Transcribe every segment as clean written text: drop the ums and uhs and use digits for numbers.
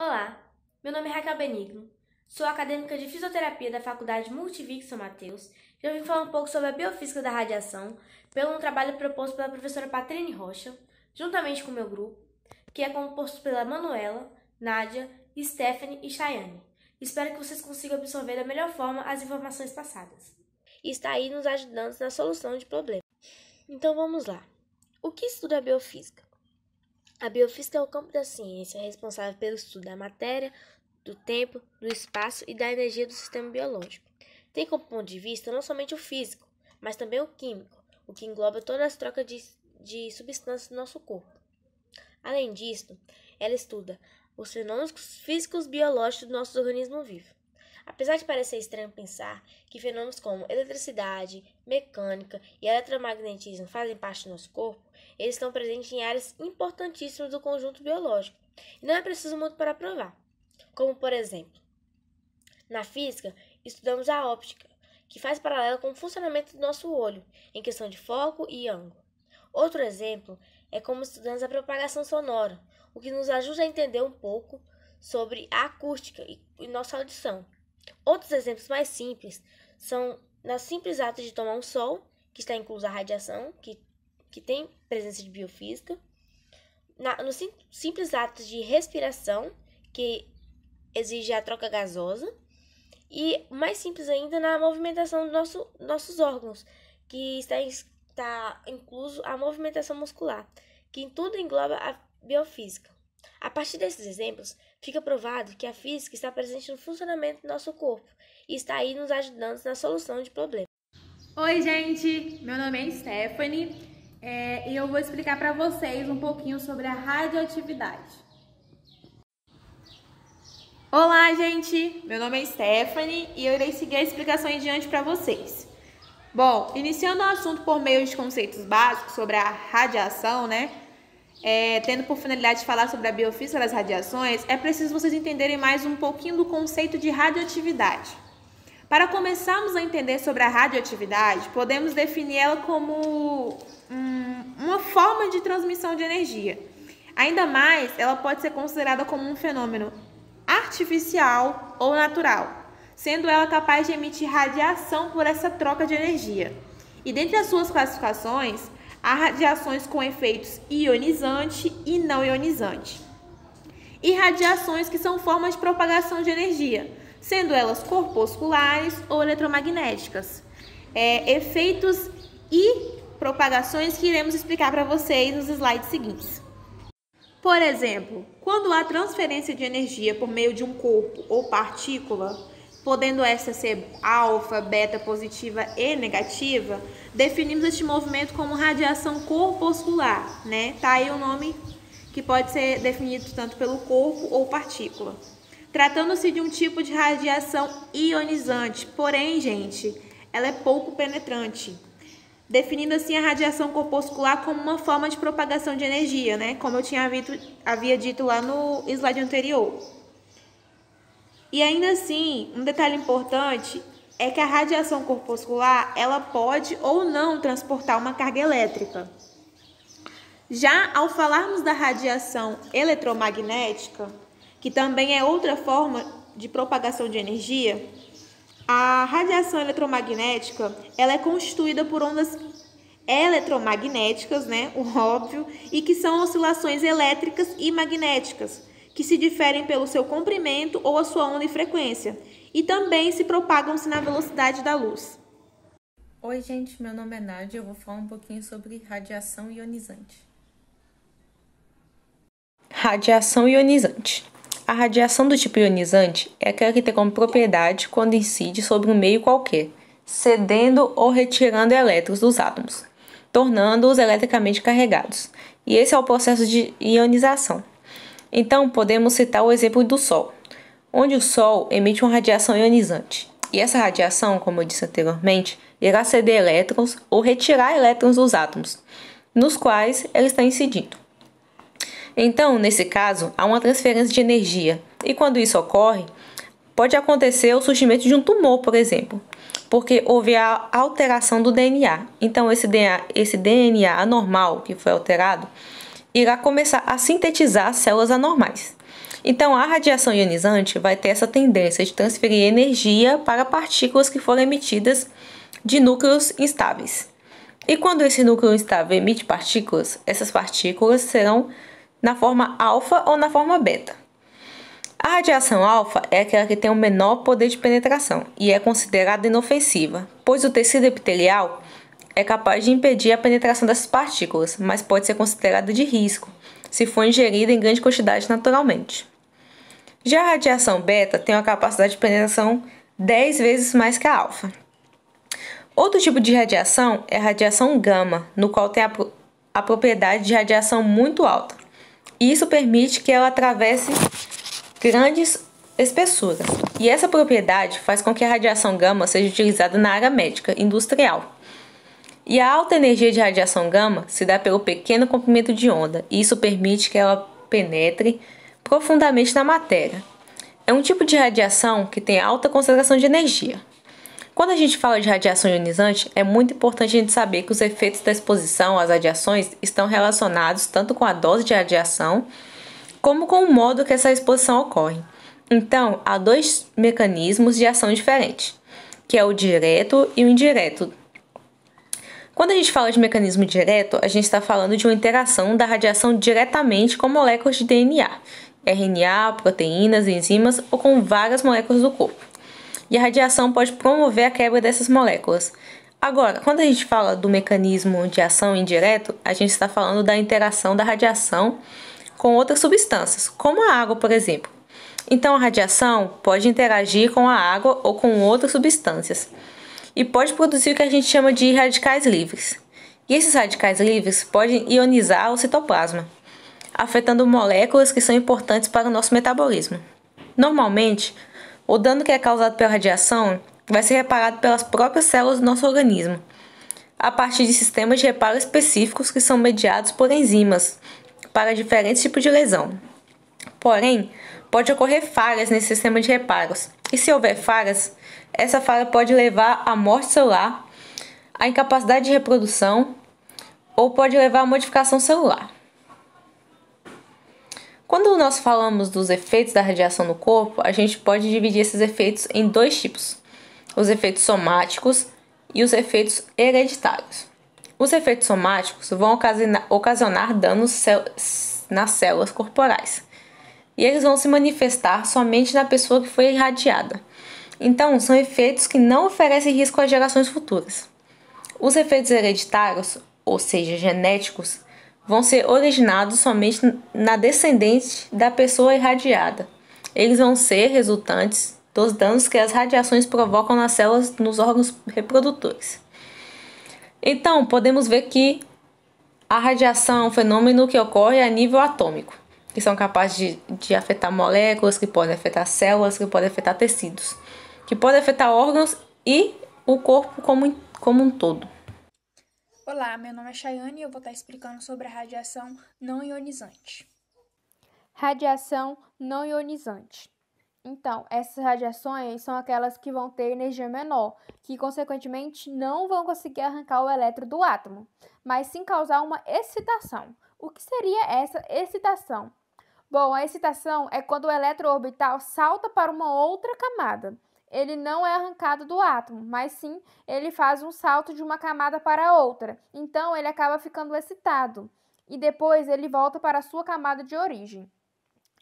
Olá, meu nome é Raquel Benigno, sou acadêmica de fisioterapia da Faculdade Multivic São Mateus e eu vim falar um pouco sobre a biofísica da radiação pelo um trabalho proposto pela professora Patrine Rocha, juntamente com o meu grupo, que é composto pela Manuela, Nádia, Stephanie e Chayane. Espero que vocês consigam absorver da melhor forma as informações passadas. E está aí nos ajudando na solução de problemas. Então vamos lá. O que estuda a biofísica? A biofísica é o campo da ciência responsável pelo estudo da matéria, do tempo, do espaço e da energia do sistema biológico. Tem como ponto de vista não somente o físico, mas também o químico, o que engloba todas as trocas de substâncias do nosso corpo. Além disso, ela estuda os fenômenos físicos biológicos do nosso organismo vivo. Apesar de parecer estranho pensar que fenômenos como eletricidade, mecânica e eletromagnetismo fazem parte do nosso corpo, eles estão presentes em áreas importantíssimas do conjunto biológico e não é preciso muito para provar. Como, por exemplo, na física, estudamos a óptica, que faz paralelo com o funcionamento do nosso olho, em questão de foco e ângulo. Outro exemplo é como estudamos a propagação sonora, o que nos ajuda a entender um pouco sobre a acústica e nossa audição. Outros exemplos mais simples são no simples ato de tomar um sol, que está incluso a radiação, que tem presença de biofísica, no simples ato de respiração, que exige a troca gasosa, e mais simples ainda na movimentação dos nossos órgãos, que está incluso a movimentação muscular, que em tudo engloba a biofísica. A partir desses exemplos, fica provado que a física está presente no funcionamento do nosso corpo e está aí nos ajudando na solução de problemas. Oi, gente! Meu nome é Stephanie e eu vou explicar para vocês um pouquinho sobre a radioatividade. Olá, gente! Meu nome é Stephanie e eu irei seguir a explicação em diante para vocês. Bom, iniciando o assunto por meio de conceitos básicos sobre a radiação, tendo por finalidade falar sobre a biofísica das radiações, é preciso vocês entenderem mais um pouquinho do conceito de radioatividade. Para começarmos a entender sobre a radioatividade, podemos definir ela como uma forma de transmissão de energia. Ainda mais, ela pode ser considerada como um fenômeno artificial ou natural, sendo ela capaz de emitir radiação por essa troca de energia. E dentre as suas classificações, há radiações com efeitos ionizante e não ionizante. E radiações que são formas de propagação de energia, sendo elas corpusculares ou eletromagnéticas. Efeitos e propagações que iremos explicar para vocês nos slides seguintes. Por exemplo, quando há transferência de energia por meio de um corpo ou partícula, podendo essa ser alfa, beta positiva e negativa, definimos este movimento como radiação corpuscular, Tá aí o nome que pode ser definido tanto pelo corpo ou partícula. Tratando-se de um tipo de radiação ionizante, porém, gente, ela é pouco penetrante, definindo assim a radiação corpuscular como uma forma de propagação de energia, Como eu havia dito lá no slide anterior. E ainda assim, um detalhe importante é que a radiação corpuscular, ela pode ou não transportar uma carga elétrica. Já ao falarmos da radiação eletromagnética, que também é outra forma de propagação de energia, a radiação eletromagnética, ela é constituída por ondas eletromagnéticas, o óbvio, e que são oscilações elétricas e magnéticas, que se diferem pelo seu comprimento ou a sua onda e frequência, e também se propagam-se na velocidade da luz. Oi, gente, meu nome é Nádia, eu vou falar um pouquinho sobre radiação ionizante. Radiação ionizante. A radiação do tipo ionizante é aquela que tem como propriedade quando incide sobre um meio qualquer, cedendo ou retirando elétrons dos átomos, tornando-os eletricamente carregados. E esse é o processo de ionização. Então, podemos citar o exemplo do Sol, onde o Sol emite uma radiação ionizante. E essa radiação, como eu disse anteriormente, irá ceder elétrons ou retirar elétrons dos átomos, nos quais ela está incidindo. Então, nesse caso, há uma transferência de energia. E quando isso ocorre, pode acontecer o surgimento de um tumor, por exemplo, porque houve a alteração do DNA. Então, esse DNA anormal que foi alterado irá começar a sintetizar células anormais. Então, a radiação ionizante vai ter essa tendência de transferir energia para partículas que foram emitidas de núcleos instáveis. E quando esse núcleo instável emite partículas, essas partículas serão na forma alfa ou na forma beta. A radiação alfa é aquela que tem o menor poder de penetração e é considerada inofensiva, pois o tecido epitelial é capaz de impedir a penetração dessas partículas, mas pode ser considerada de risco se for ingerida em grande quantidade naturalmente. Já a radiação beta tem uma capacidade de penetração 10 vezes mais que a alfa. Outro tipo de radiação é a radiação gama, no qual tem a propriedade de radiação muito alta. E isso permite que ela atravesse grandes espessuras. E essa propriedade faz com que a radiação gama seja utilizada na área médica industrial. E a alta energia de radiação gama se dá pelo pequeno comprimento de onda, e isso permite que ela penetre profundamente na matéria. É um tipo de radiação que tem alta concentração de energia. Quando a gente fala de radiação ionizante, é muito importante a gente saber que os efeitos da exposição às radiações estão relacionados tanto com a dose de radiação, como com o modo que essa exposição ocorre. Então, há dois mecanismos de ação diferentes, que é o direto e o indireto. Quando a gente fala de mecanismo direto, a gente está falando de uma interação da radiação diretamente com moléculas de DNA, RNA, proteínas, enzimas ou com várias moléculas do corpo. E a radiação pode promover a quebra dessas moléculas. Agora, quando a gente fala do mecanismo de ação indireto, a gente está falando da interação da radiação com outras substâncias, como a água, por exemplo. Então, a radiação pode interagir com a água ou com outras substâncias e pode produzir o que a gente chama de radicais livres. E esses radicais livres podem ionizar o citoplasma, afetando moléculas que são importantes para o nosso metabolismo. Normalmente, o dano que é causado pela radiação vai ser reparado pelas próprias células do nosso organismo, a partir de sistemas de reparo específicos que são mediados por enzimas para diferentes tipos de lesão. Porém, pode ocorrer falhas nesse sistema de reparos, e se houver falhas, essa falha pode levar à morte celular, à incapacidade de reprodução ou pode levar à modificação celular. Quando nós falamos dos efeitos da radiação no corpo, a gente pode dividir esses efeitos em dois tipos: os efeitos somáticos e os efeitos hereditários. Os efeitos somáticos vão ocasionar danos nas células corporais, e eles vão se manifestar somente na pessoa que foi irradiada. Então, são efeitos que não oferecem risco às gerações futuras. Os efeitos hereditários, ou seja, genéticos, vão ser originados somente na descendente da pessoa irradiada. Eles vão ser resultantes dos danos que as radiações provocam nas células nos órgãos reprodutores. Então, podemos ver que a radiação é um fenômeno que ocorre a nível atômico, que são capazes de afetar moléculas, que podem afetar células, que podem afetar tecidos, que podem afetar órgãos e o corpo como um todo. Olá, meu nome é Chayane e eu vou estar explicando sobre a radiação não ionizante. Radiação não ionizante. Então, essas radiações são aquelas que vão ter energia menor, que consequentemente não vão conseguir arrancar o elétron do átomo, mas sim causar uma excitação. O que seria essa excitação? Bom, a excitação é quando o elétron orbital salta para uma outra camada. Ele não é arrancado do átomo, mas sim ele faz um salto de uma camada para outra. Então, ele acaba ficando excitado e depois ele volta para a sua camada de origem.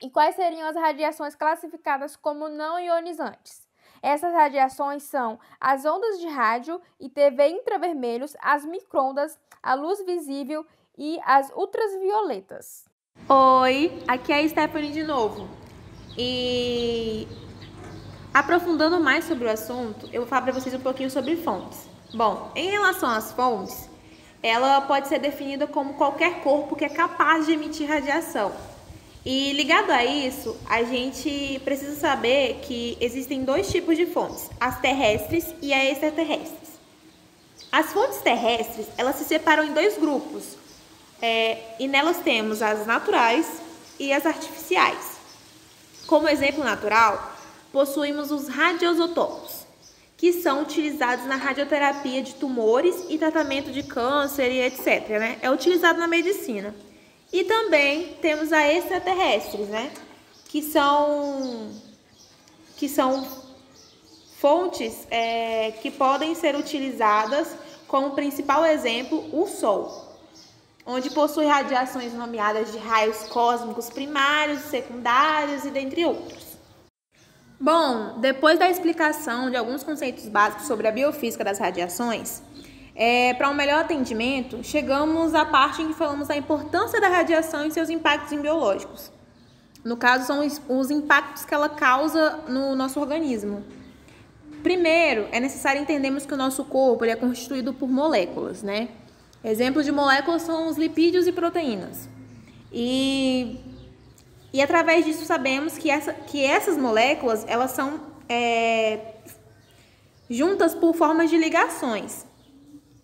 E quais seriam as radiações classificadas como não ionizantes? Essas radiações são as ondas de rádio e TV infravermelhos, as microondas, a luz visível e as ultravioletas. Oi, aqui é a Stephanie de novo. E aprofundando mais sobre o assunto, eu vou falar para vocês um pouquinho sobre fontes. Bom, em relação às fontes, ela pode ser definida como qualquer corpo que é capaz de emitir radiação. E ligado a isso, a gente precisa saber que existem dois tipos de fontes, as terrestres e as extraterrestres. As fontes terrestres, elas se separam em dois grupos, e nelas temos as naturais e as artificiais. Como exemplo natural, possuímos os radioisótopos, que são utilizados na radioterapia de tumores e tratamento de câncer e etc. É utilizado na medicina. E também temos a extraterrestres, que são fontes que podem ser utilizadas como principal exemplo o Sol, onde possui radiações nomeadas de raios cósmicos primários, secundários e dentre outros. Bom, depois da explicação de alguns conceitos básicos sobre a biofísica das radiações, para um melhor atendimento, chegamos à parte em que falamos da importância da radiação e seus impactos biológicos. No caso, são os impactos que ela causa no nosso organismo. Primeiro, é necessário entendermos que o nosso corpo é constituído por moléculas, né? Exemplos de moléculas são os lipídios e proteínas. E através disso sabemos que essas moléculas, elas são juntas por formas de ligações.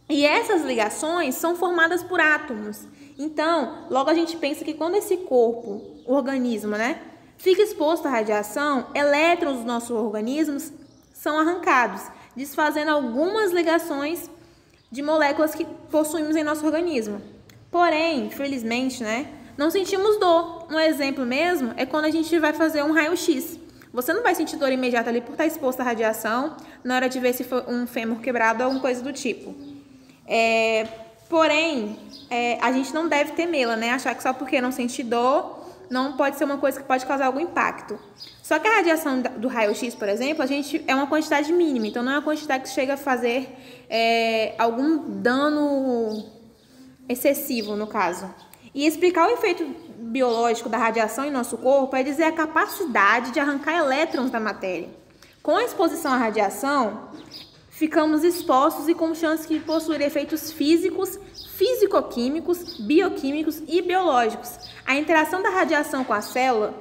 E essas ligações são formadas por átomos. Então, logo a gente pensa que quando esse corpo, o organismo, né, fica exposto à radiação, elétrons dos nossos organismos são arrancados, desfazendo algumas ligações de moléculas que possuímos em nosso organismo. Porém, felizmente, né, não sentimos dor. Um exemplo mesmo é quando a gente vai fazer um raio-x. Você não vai sentir dor imediata ali por estar exposto à radiação, na hora de ver se for um fêmur quebrado ou alguma coisa do tipo. Porém, a gente não deve temê-la, né? Achar que só porque não sente dor, não pode ser uma coisa que pode causar algum impacto. Só que a radiação do raio-x, por exemplo, é uma quantidade mínima, então não é uma quantidade que chega a fazer algum dano excessivo, no caso. E explicar o efeito biológico da radiação em nosso corpo é dizer a capacidade de arrancar elétrons da matéria. Com a exposição à radiação, ficamos expostos e com chance de possuir efeitos físicos, físico-químicos, bioquímicos e biológicos. A interação da radiação com a célula,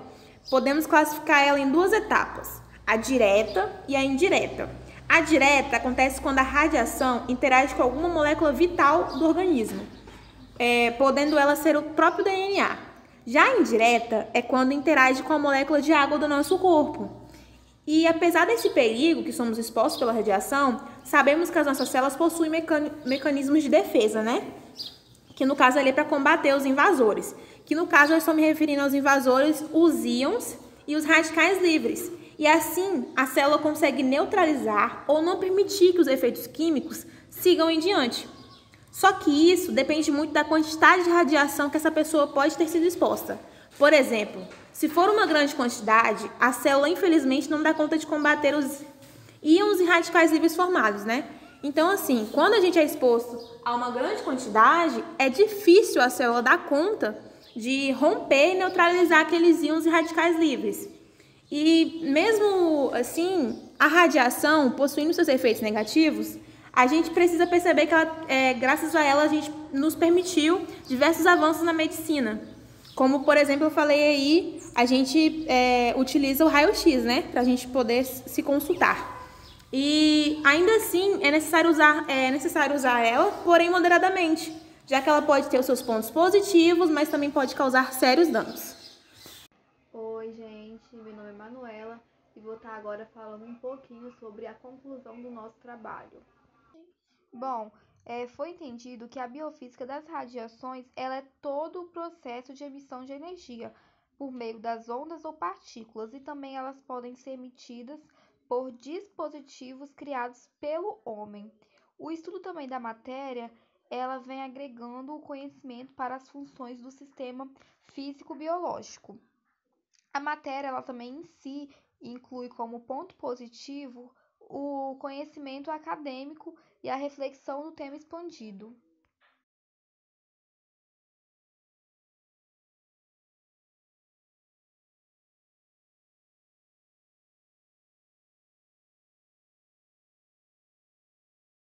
podemos classificar ela em duas etapas, a direta e a indireta. A direta acontece quando a radiação interage com alguma molécula vital do organismo, podendo ela ser o próprio DNA. Já a indireta é quando interage com a molécula de água do nosso corpo. E apesar desse perigo que somos expostos pela radiação, sabemos que as nossas células possuem mecanismos de defesa, né? Que no caso ali é para combater os invasores. Que no caso eu estou me referindo aos invasores, os íons e os radicais livres. E assim a célula consegue neutralizar ou não permitir que os efeitos químicos sigam em diante. Só que isso depende muito da quantidade de radiação que essa pessoa pode ter sido exposta. Por exemplo, se for uma grande quantidade, a célula infelizmente não dá conta de combater os íons e radicais livres formados, né? Então, assim, quando a gente é exposto a uma grande quantidade, é difícil a célula dar conta de romper e neutralizar aqueles íons e radicais livres. E mesmo assim, a radiação, possuindo seus efeitos negativos, a gente precisa perceber que graças a ela a gente nos permitiu diversos avanços na medicina. Como, por exemplo, eu falei aí, a gente utiliza o raio-x, né? Para a gente poder se consultar. E ainda assim é necessário usar ela, porém moderadamente, já que ela pode ter os seus pontos positivos, mas também pode causar sérios danos. Oi, gente, meu nome é Manuela e vou estar agora falando um pouquinho sobre a conclusão do nosso trabalho. Bom, foi entendido que a biofísica das radiações ela é todo o processo de emissão de energia por meio das ondas ou partículas e também elas podem ser emitidas por dispositivos criados pelo homem. O estudo também da matéria ela vem agregando o conhecimento para as funções do sistema físico-biológico. A matéria ela também em si inclui como ponto positivo o conhecimento acadêmico e a reflexão do tema expandido.